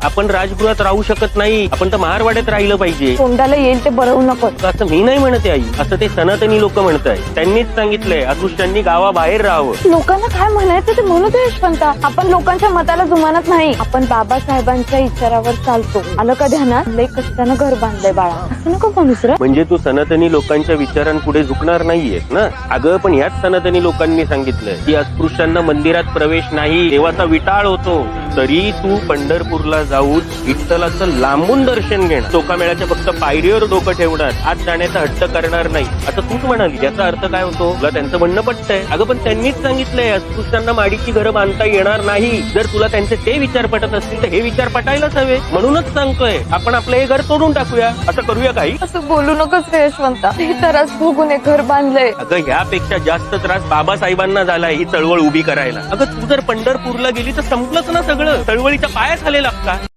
आपण राजगृहात राहू शकत नाही, आपण तर महारवाड्यात राहिलं पाहिजे. तोंडाला येईल ते बरवू नको. असं मी नाही म्हणते आई, असं ते सनातनी लोक म्हणताय. त्यांनीच सांगितलंय अस्पृश्यांनी गावाबाहेर राहावं. लोकांना काय म्हणायचं ते म्हणू दे यशवंता. आपण लोकांच्या मताला जुमानत नाही. आपण बाबासाहेबांच्या विचारावर चालतो. आलं का ध्यानात? लय कष्टानं घर बांधलंय बाळा. असं नको म्हणूस रे. म्हणजे तू सनातनी लोकांच्या विचारांपुढे झुकणार नाहीयेस ना? अगं पण ह्याच सनातनी लोकांनी सांगितलंय की अस्पृश्यांना मंदिरात प्रवेश नाही, देवाचा विटाळ होतो. तरी तू पंढरपूरला जाऊन विठ्ठलाचं लांबून दर्शन घेणार, चोखामेळ्याच्या फक्त पायरीवर डोकं ठेवणार, आत जाण्याचा हट्ट करणार नाही, असं तूच म्हणाली. याचा अर्थ काय होतो? तुला त्यांचं म्हणणं पटतंय? अगं पण त्यांनीच सांगितलंय अस्पृश्यांना माडीची घरं बांधता येणार नाही. जर तुला त्यांचे ते विचार पटत असतील तर हे विचार पटायलाच हवे. म्हणूनच सांगतोय आपण आपलं हे घर तोडून टाकूया. असं करूया काही? असं बोलू नकोस रे यशवंता. हे त्रास भोगून एक घर बांधलंय. अगं ह्यापेक्षा जास्त त्रास बाबासाहेबांना झालाय ही चळवळ उभी करायला. अगं तू जर पंढरपूरला गेली तर संपलंच ना सगळं. चळवळीच्या पाया खाली लागता.